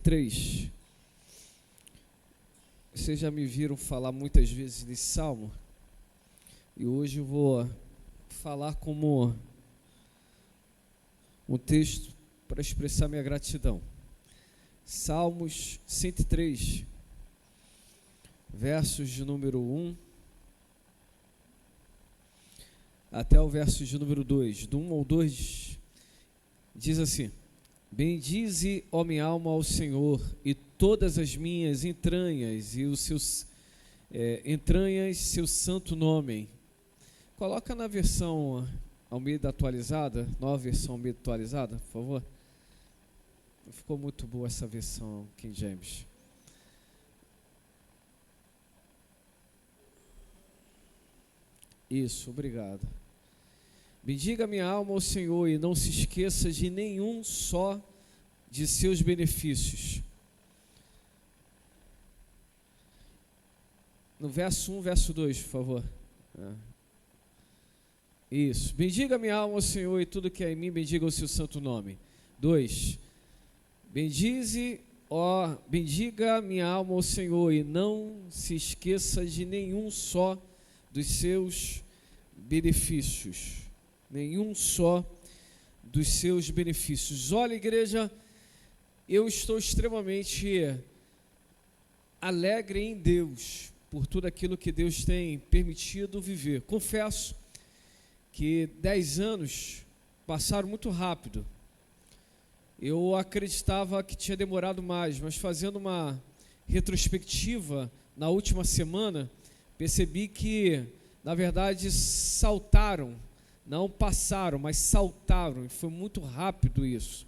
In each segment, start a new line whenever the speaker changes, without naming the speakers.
3. Vocês já me viram falar muitas vezes desse salmo, e hoje eu vou falar como um texto para expressar minha gratidão. Salmos 103, versos de número 1 até o verso de número 2. Do 1 ao 2 diz assim: Bendize, ó minha alma, ao Senhor, e todas as minhas entranhas, e os seus entranhas, seu santo nome. Coloca na versão Almeida atualizada, nova versão Almeida atualizada, por favor. Ficou muito boa essa versão, King James. Isso, obrigado. Bendiga minha alma ao Senhor e não se esqueça de nenhum só de seus benefícios. No verso 1, verso 2, por favor. Isso. Bendiga minha alma ao Senhor e tudo que é em mim, bendiga o seu santo nome. 2. Bendiga minha alma ao Senhor e não se esqueça de nenhum só dos seus benefícios. Nenhum só dos seus benefícios. Olha, igreja, eu estou extremamente alegre em Deus por tudo aquilo que Deus tem permitido viver. Confesso que 10 anos passaram muito rápido. Eu acreditava que tinha demorado mais, mas fazendo uma retrospectiva na última semana, percebi que, na verdade, saltaram. Não passaram, mas saltaram, e foi muito rápido isso.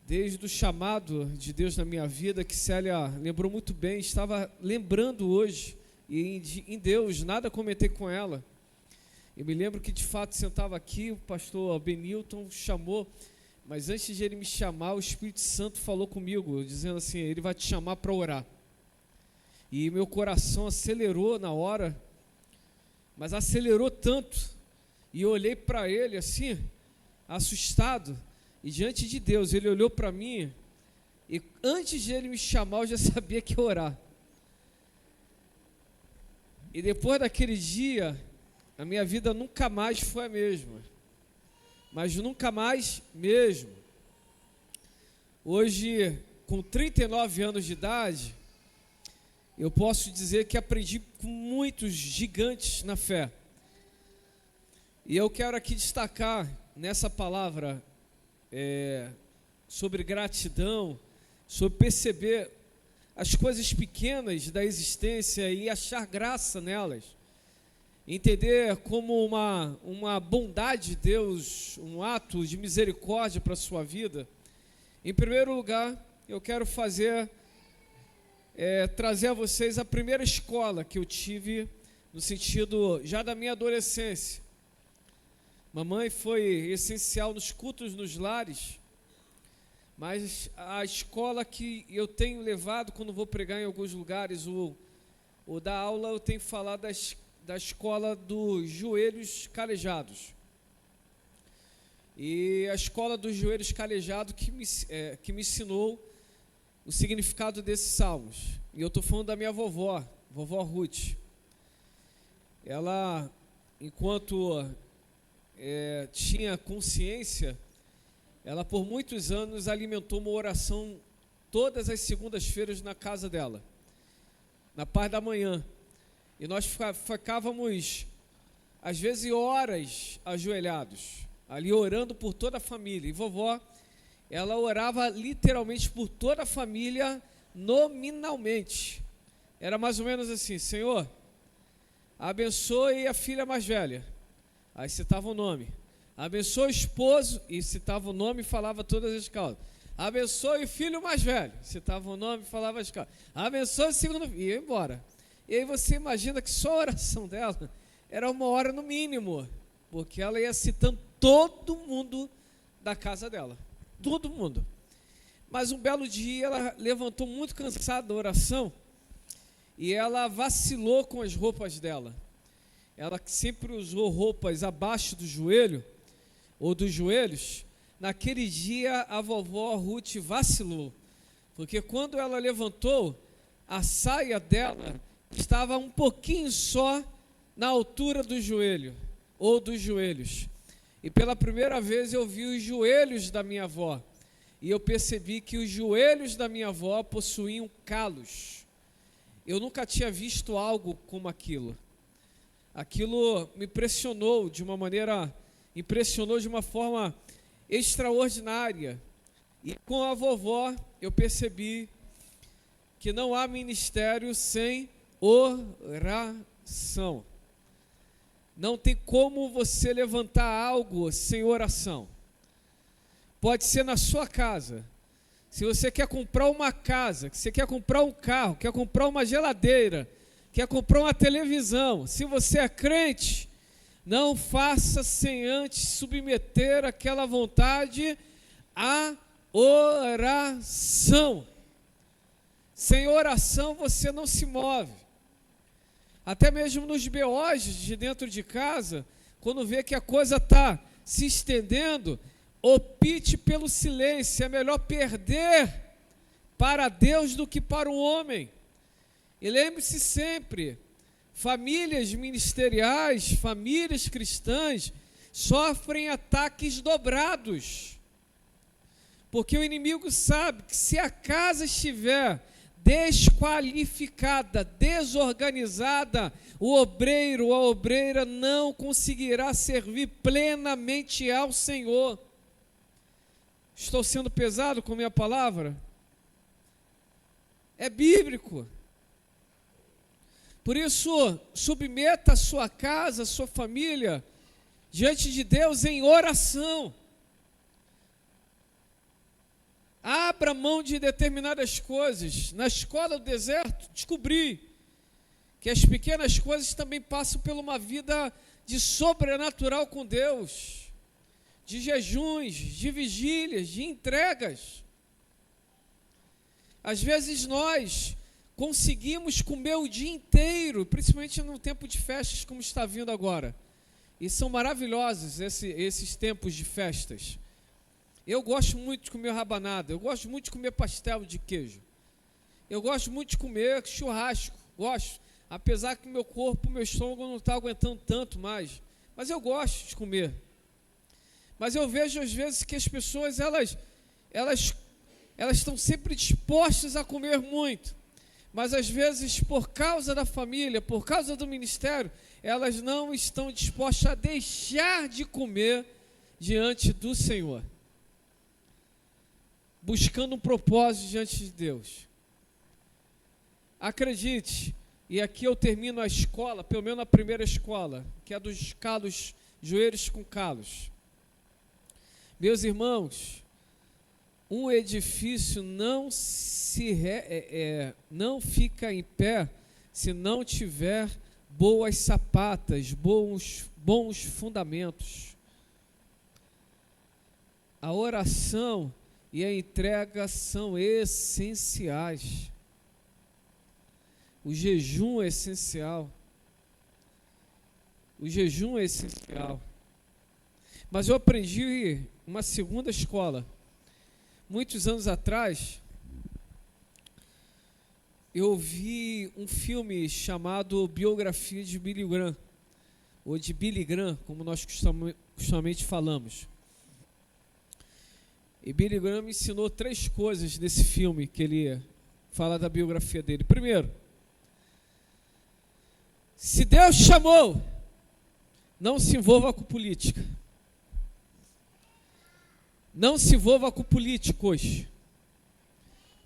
Desde o chamado de Deus na minha vida, que Célia lembrou muito bem, estava lembrando hoje, e em Deus, nada comentei com ela. Eu me lembro que de fato sentava aqui, o pastor Benilton chamou, mas antes de ele me chamar, o Espírito Santo falou comigo, dizendo assim: ele vai te chamar para orar. E meu coração acelerou na hora, mas acelerou tanto, e eu olhei para ele assim, assustado, e diante de Deus, ele olhou para mim, e antes de ele me chamar, eu já sabia que ia orar. E depois daquele dia, a minha vida nunca mais foi a mesma, mas nunca mais mesmo. Hoje, com 39 anos de idade, eu posso dizer que aprendi com muitos gigantes na fé. E eu quero aqui destacar nessa palavra sobre gratidão, sobre perceber as coisas pequenas da existência e achar graça nelas. Entender como uma bondade de Deus, um ato de misericórdia para a sua vida. Em primeiro lugar, eu quero trazer a vocês a primeira escola que eu tive, no sentido já da minha adolescência. Mamãe foi essencial nos cultos, nos lares, mas a escola que eu tenho levado quando vou pregar em alguns lugares, ou dar aula, eu tenho falado da escola dos joelhos calejados. E a escola dos joelhos calejados que me ensinou o significado desses salmos. E eu estou falando da minha vovó Ruth. Ela, enquanto tinha consciência, ela por muitos anos alimentou uma oração todas as segundas-feiras na casa dela, na parte da manhã. E nós ficávamos, às vezes, horas ajoelhados, ali orando por toda a família. E vovó, ela orava literalmente por toda a família, nominalmente. Era mais ou menos assim: Senhor, abençoe a filha mais velha. Aí citava o nome. Abençoe o esposo, e citava o nome e falava todas as causas. Abençoe o filho mais velho, citava o nome e falava as causas. Abençoe o segundo filho, e ia embora. E aí você imagina que só a oração dela era 1 hora no mínimo, porque ela ia citando todo mundo da casa dela. Todo mundo. Mas um belo dia ela levantou muito cansada da oração e ela vacilou com as roupas dela. Ela sempre usou roupas abaixo do joelho ou dos joelhos. naquele dia a vovó Ruth vacilou, porque quando ela levantou, a saia dela estava um pouquinho só na altura do joelho, ou dos joelhos. E pela primeira vez eu vi os joelhos da minha avó, e eu percebi que os joelhos da minha avó possuíam calos. Eu nunca tinha visto algo como aquilo. Aquilo me impressionou de uma forma extraordinária. E com a vovó eu percebi que não há ministério sem oração. Não tem como você levantar algo sem oração. Pode ser na sua casa. Se você quer comprar uma casa, se você quer comprar um carro, quer comprar uma geladeira, quer comprar uma televisão, se você é crente, não faça sem antes submeter aquela vontade à oração. Sem oração você não se move. Até mesmo nos BOs de dentro de casa, quando vê que a coisa está se estendendo, opte pelo silêncio. É melhor perder para Deus do que para o homem. E lembre-se sempre, famílias ministeriais, famílias cristãs, sofrem ataques dobrados. Porque o inimigo sabe que se a casa estiver desqualificada, desorganizada, o obreiro, a obreira não conseguirá servir plenamente ao Senhor. Estou sendo pesado com minha palavra? É bíblico. Por isso, submeta a sua casa, a sua família, diante de Deus em oração. Abra mão de determinadas coisas. Na escola do deserto, descobri que as pequenas coisas também passam por uma vida de sobrenatural com Deus. De jejuns, de vigílias, de entregas. Às vezes nós conseguimos comer o dia inteiro, principalmente no tempo de festas como está vindo agora. E são maravilhosos esses tempos de festas. Eu gosto muito de comer rabanada, eu gosto muito de comer pastel de queijo. Eu gosto muito de comer churrasco, gosto. Apesar que meu corpo, meu estômago não está aguentando tanto mais. Mas eu gosto de comer. Mas eu vejo às vezes que as pessoas, elas estão sempre dispostas a comer muito. Mas às vezes, por causa da família, por causa do ministério, elas não estão dispostas a deixar de comer diante do Senhor. Buscando um propósito diante de Deus. Acredite, e aqui eu termino a escola, pelo menos a primeira escola, que é dos calos, joelhos com calos. Meus irmãos, um edifício não fica em pé se não tiver boas sapatas, bons fundamentos. A oração e a entrega são essenciais. O jejum é essencial. O jejum é essencial. Mas eu aprendi uma segunda escola. Muitos anos atrás, eu vi um filme chamado Biografia de Billy Graham, ou de Billy Graham, como nós costumamente falamos. E Billy Graham me ensinou 3 coisas desse filme que ele fala da biografia dele. Primeiro, se Deus chamou, não se envolva com política. Não se envolva com políticos.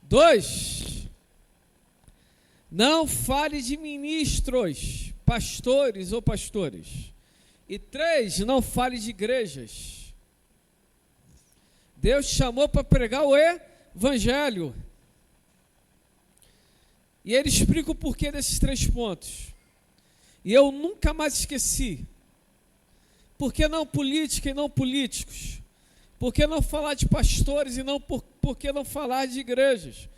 2, não fale de ministros, pastores ou pastores. E 3, não fale de igrejas. Deus te chamou para pregar o evangelho. E ele explica o porquê desses 3 pontos. E eu nunca mais esqueci. Por que não política e não políticos? Por que não falar de pastores e não por que não falar de igrejas?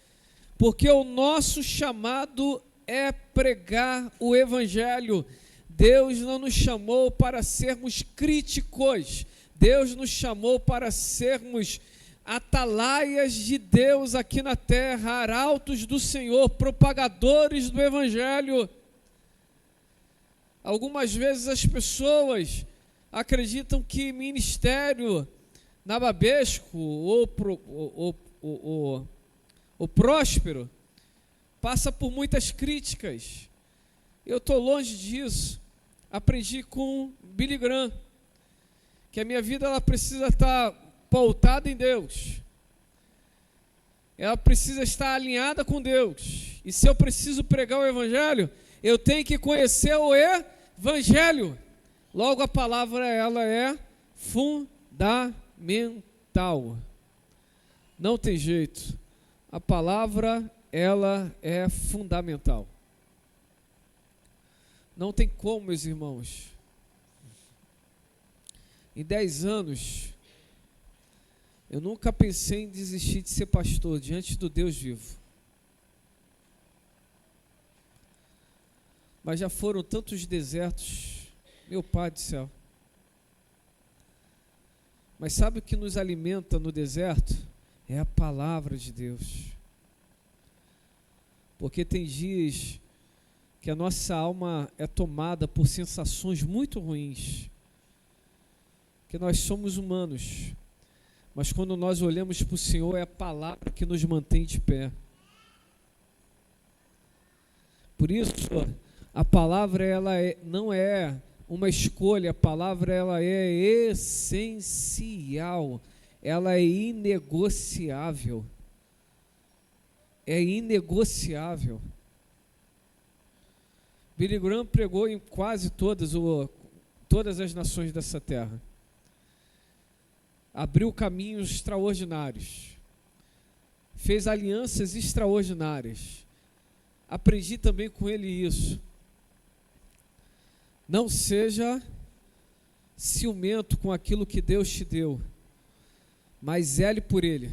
Porque o nosso chamado é pregar o evangelho. Deus não nos chamou para sermos críticos. Deus nos chamou para sermos atalaias de Deus aqui na terra, arautos do Senhor, propagadores do Evangelho. Algumas vezes as pessoas acreditam que ministério nababesco ou próspero passa por muitas críticas. Eu estou longe disso. Aprendi com Billy Graham que a minha vida ela precisa estar pautada em Deus. Ela precisa estar alinhada com Deus. E se eu preciso pregar o Evangelho, eu tenho que conhecer o Evangelho. Logo, a palavra ela é fundamental. Não tem jeito. A palavra ela é fundamental. Não tem como, meus irmãos. Em 10 anos, eu nunca pensei em desistir de ser pastor diante do Deus vivo. Mas já foram tantos desertos, meu Pai do céu. Mas sabe o que nos alimenta no deserto? É a palavra de Deus. Porque tem dias que a nossa alma é tomada por sensações muito ruins. Que nós somos humanos. Mas quando nós olhamos para o Senhor, é a palavra que nos mantém de pé. Por isso, a palavra ela não é uma escolha, a palavra ela é essencial, ela é inegociável. É inegociável. Billy Graham pregou em quase todas as nações dessa terra. Abriu caminhos extraordinários. Fez alianças extraordinárias. Aprendi também com ele isso. Não seja ciumento com aquilo que Deus te deu, mas zele por ele.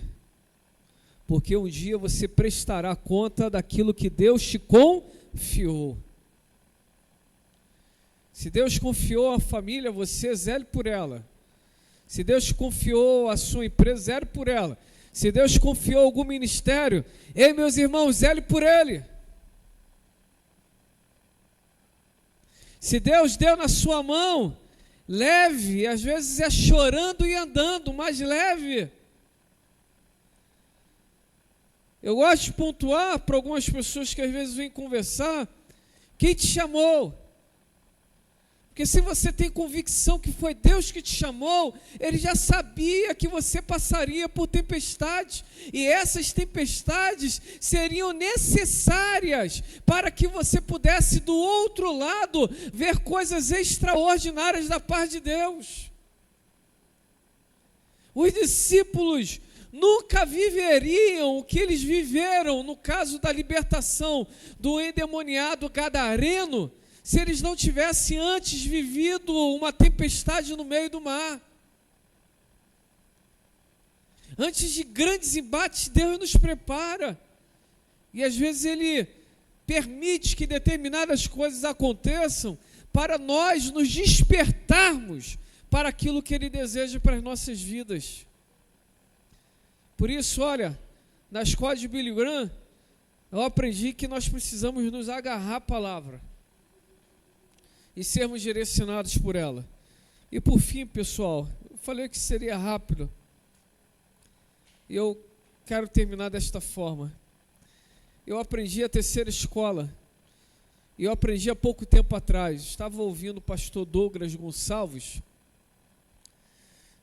Porque um dia você prestará conta daquilo que Deus te confiou. Se Deus confiou a família, você zele por ela. Se Deus confiou a sua empresa, zele por ela. Se Deus confiou algum ministério, ei, meus irmãos, zele por ele. Se Deus deu na sua mão, leve. Às vezes é chorando e andando, mas leve. Eu gosto de pontuar para algumas pessoas que às vezes vêm conversar, quem te chamou? Porque se você tem convicção que foi Deus que te chamou, Ele já sabia que você passaria por tempestades, e essas tempestades seriam necessárias para que você pudesse do outro lado ver coisas extraordinárias da parte de Deus. Os discípulos nunca viveriam o que eles viveram no caso da libertação do endemoniado gadareno, se eles não tivessem antes vivido uma tempestade no meio do mar. Antes de grandes embates, Deus nos prepara. E às vezes Ele permite que determinadas coisas aconteçam para nós nos despertarmos para aquilo que Ele deseja para as nossas vidas. Por isso, olha, na escola de Billy Graham, eu aprendi que nós precisamos nos agarrar à palavra e sermos direcionados por ela. E por fim, pessoal, eu falei que seria rápido. E eu quero terminar desta forma. Eu aprendi a terceira escola. E eu aprendi há pouco tempo atrás. Estava ouvindo o pastor Douglas Gonçalves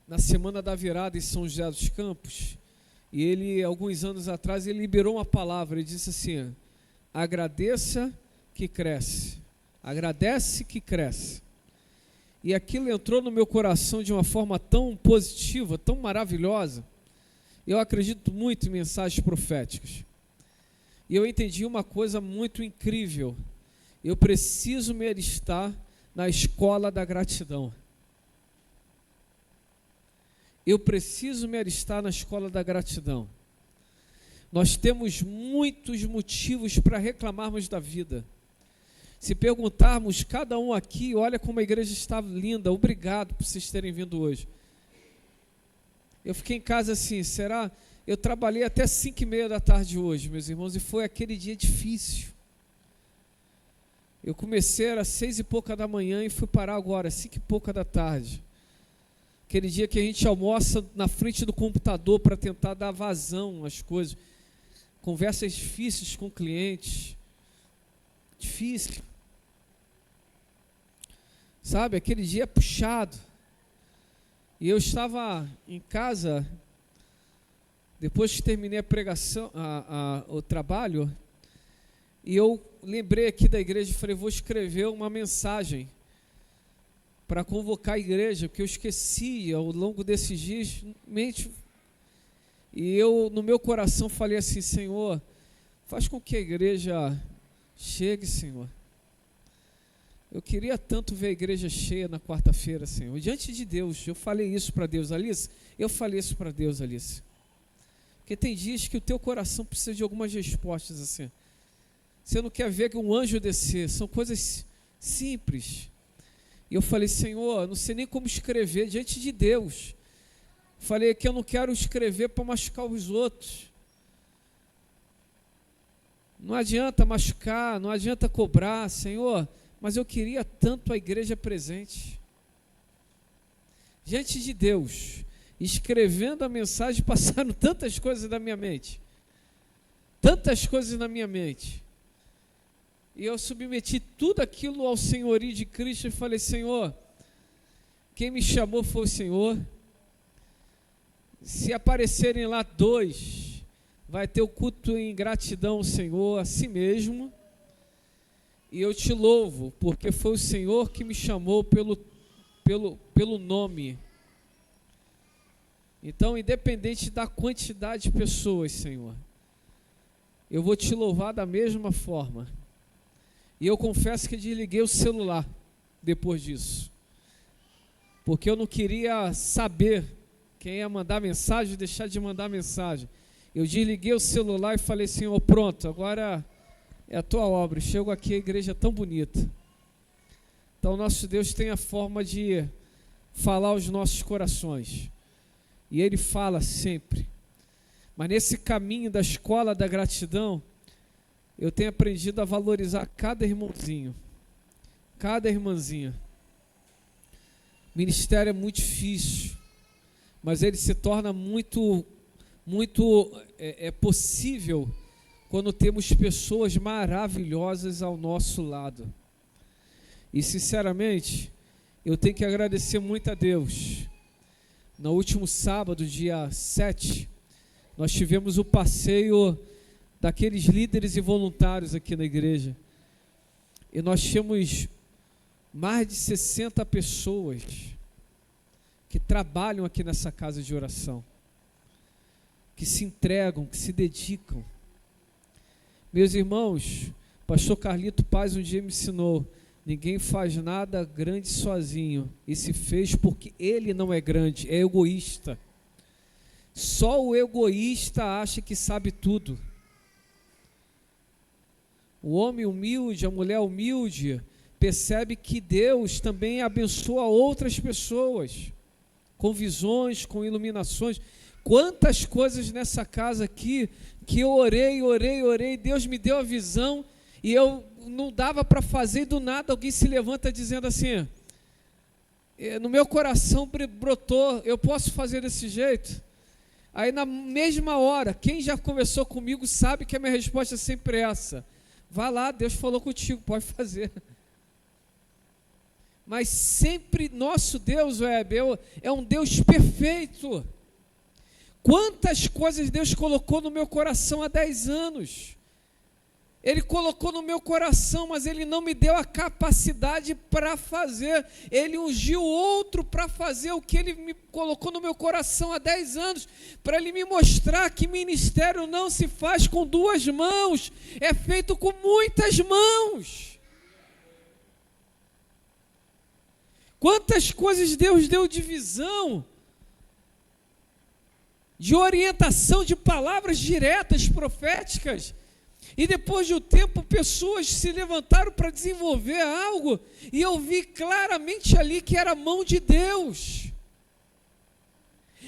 na Semana da Virada em São José dos Campos. E ele, alguns anos atrás, ele liberou uma palavra. Ele disse assim: agradeça que cresce. Agradece que cresce. E aquilo entrou no meu coração de uma forma tão positiva, tão maravilhosa. Eu acredito muito em mensagens proféticas. E eu entendi uma coisa muito incrível. Eu preciso me alistar na escola da gratidão. Eu preciso me alistar na escola da gratidão. Nós temos muitos motivos para reclamarmos da vida. Se perguntarmos, cada um aqui, olha como a igreja está linda, obrigado por vocês terem vindo hoje. Eu fiquei em casa assim, será? Eu trabalhei até 5:30 da tarde hoje, meus irmãos, e foi aquele dia difícil. Eu comecei, era 6 e pouca da manhã e fui parar agora, 5 e pouca da tarde. Aquele dia que a gente almoça na frente do computador para tentar dar vazão às coisas. Conversas difíceis com clientes. Difícil. Sabe, aquele dia é puxado. E eu estava em casa, depois que terminei a pregação, o trabalho, e eu lembrei aqui da igreja e falei, vou escrever uma mensagem para convocar a igreja, porque eu esqueci ao longo desses dias, e eu no meu coração falei assim, Senhor, faz com que a igreja chegue, Senhor. Eu queria tanto ver a igreja cheia na quarta-feira, Senhor, diante de Deus. Eu falei isso para Deus, Alice, porque tem dias que o teu coração precisa de algumas respostas assim. Você não quer ver um anjo descer, são coisas simples. E eu falei, Senhor, não sei nem como escrever diante de Deus. Falei que eu não quero escrever para machucar os outros. Não adianta machucar, não adianta cobrar, Senhor, mas eu queria tanto a igreja presente. Diante de Deus, escrevendo a mensagem, passaram tantas coisas na minha mente. E eu submeti tudo aquilo ao senhorio de Cristo e falei, Senhor, quem me chamou foi o Senhor. Se aparecerem lá 2, vai ter o culto em gratidão ao Senhor, a si mesmo. E eu te louvo, porque foi o Senhor que me chamou pelo nome. Então, independente da quantidade de pessoas, Senhor, eu vou te louvar da mesma forma. E eu confesso que desliguei o celular depois disso, porque eu não queria saber quem ia mandar mensagem, deixar de mandar mensagem. Eu desliguei o celular e falei, Senhor, pronto, agora é a tua obra. Chego aqui, a igreja é tão bonita. Então, nosso Deus tem a forma de falar aos nossos corações, e Ele fala sempre. Mas nesse caminho da escola da gratidão, eu tenho aprendido a valorizar cada irmãozinho, cada irmãzinha. O ministério é muito difícil, mas ele se torna muito possível quando temos pessoas maravilhosas ao nosso lado. E sinceramente, eu tenho que agradecer muito a Deus. No último sábado, dia 7, nós tivemos o passeio daqueles líderes e voluntários aqui na igreja. E nós tínhamos mais de 60 pessoas que trabalham aqui nessa casa de oração, que se entregam, que se dedicam. Meus irmãos, pastor Carlito Paz um dia me ensinou, ninguém faz nada grande sozinho, e se fez porque ele não é grande, é egoísta. Só o egoísta acha que sabe tudo. O homem humilde, a mulher humilde, percebe que Deus também abençoa outras pessoas, com visões, com iluminações. Quantas coisas nessa casa aqui, que eu orei, Deus me deu a visão, e eu não dava para fazer, e do nada alguém se levanta dizendo assim, no meu coração brotou, eu posso fazer desse jeito? Aí na mesma hora, quem já conversou comigo sabe que a minha resposta é sempre essa, vá lá, Deus falou contigo, pode fazer. Mas sempre nosso Deus, é um Deus perfeito. Quantas coisas Deus colocou no meu coração há 10 anos. Ele colocou no meu coração, mas Ele não me deu a capacidade para fazer. Ele ungiu outro para fazer o que Ele me colocou no meu coração há 10 anos, para Ele me mostrar que ministério não se faz com 2 mãos, é feito com muitas mãos. Quantas coisas Deus deu de visão, de orientação, de palavras diretas, proféticas, e depois de um tempo pessoas se levantaram para desenvolver algo, e eu vi claramente ali que era a mão de Deus.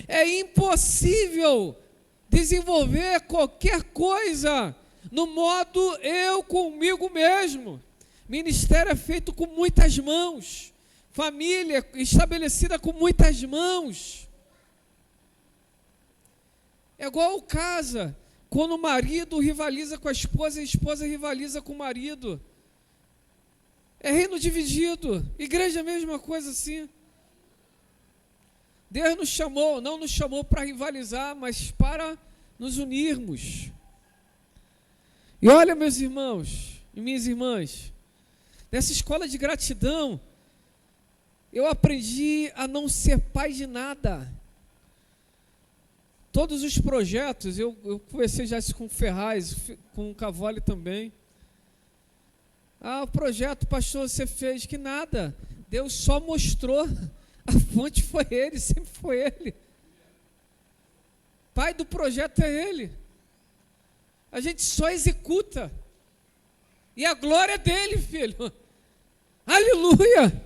É impossível desenvolver qualquer coisa no modo eu comigo mesmo. Ministério é feito com muitas mãos. Família estabelecida com muitas mãos. É igual casa, quando o marido rivaliza com a esposa rivaliza com o marido. É reino dividido. Igreja é a mesma coisa assim. Deus nos chamou, não nos chamou para rivalizar, mas para nos unirmos. E olha, meus irmãos e minhas irmãs, nessa escola de gratidão, eu aprendi a não ser pai de nada. Todos os projetos, eu conversei já isso com o Ferraz, com o Cavoli também. O projeto, pastor, você fez que nada. Deus só mostrou. A fonte foi Ele, sempre foi Ele. Pai do projeto é Ele. A gente só executa. E a glória é dele, filho. Aleluia!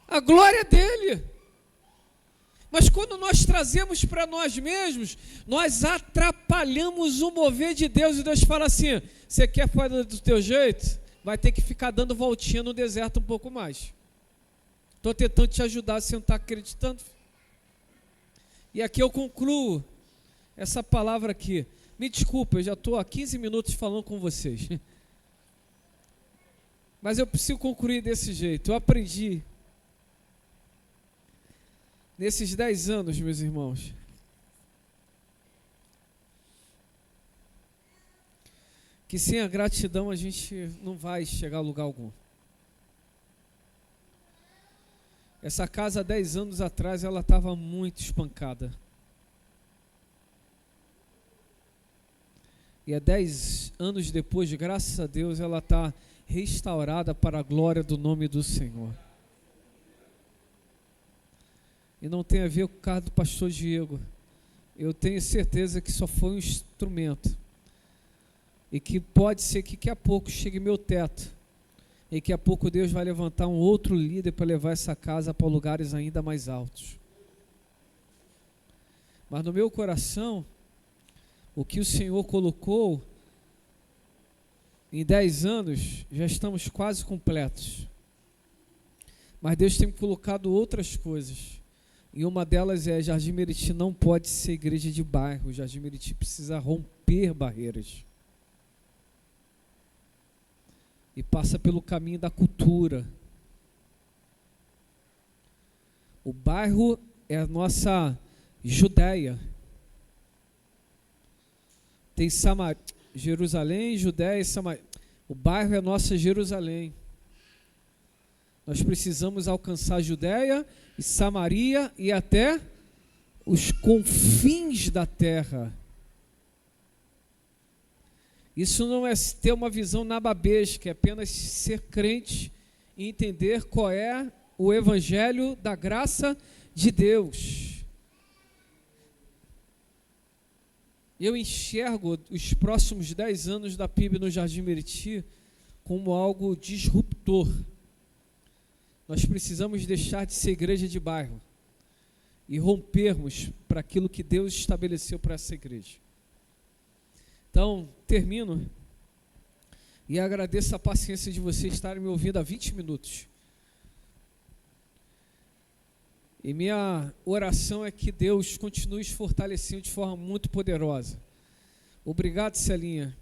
A glória é dele. Mas quando nós trazemos para nós mesmos, nós atrapalhamos o mover de Deus. E Deus fala assim: você quer fazer do teu jeito? Vai ter que ficar dando voltinha no deserto um pouco mais. Estou tentando te ajudar, você não está acreditando? E aqui eu concluo essa palavra aqui. Me desculpa, eu já estou há 15 minutos falando com vocês. Mas eu preciso concluir desse jeito. Eu aprendi nesses 10 anos, meus irmãos, que sem a gratidão a gente não vai chegar a lugar algum. Essa casa, há 10 anos atrás, ela estava muito espancada. E há 10 anos depois, graças a Deus, ela está restaurada para a glória do nome do Senhor. E não tem a ver com o caso do pastor Diego. Eu tenho certeza que só foi um instrumento. E que pode ser que daqui a pouco chegue meu teto. E daqui a pouco Deus vai levantar um outro líder para levar essa casa para lugares ainda mais altos. Mas no meu coração, o que o Senhor colocou, em 10 anos, já estamos quase completos. Mas Deus tem colocado outras coisas. E uma delas é: Jardim Meriti não pode ser igreja de bairro. Jardim Meriti precisa romper barreiras. E passa pelo caminho da cultura. O bairro é a nossa Judéia. Tem Jerusalém, Judéia e Samaria. O bairro é a nossa Jerusalém. Nós precisamos alcançar a Judéia e Samaria e até os confins da terra. Isso não é ter uma visão nababesca, é apenas ser crente e entender qual é o evangelho da graça de Deus. Eu enxergo os próximos 10 anos da PIB no Jardim Meriti como algo disruptor. Nós precisamos deixar de ser igreja de bairro e rompermos para aquilo que Deus estabeleceu para essa igreja. Então, termino e agradeço a paciência de vocês estarem me ouvindo há 20 minutos. E minha oração é que Deus continue nos fortalecendo de forma muito poderosa. Obrigado, Celinha.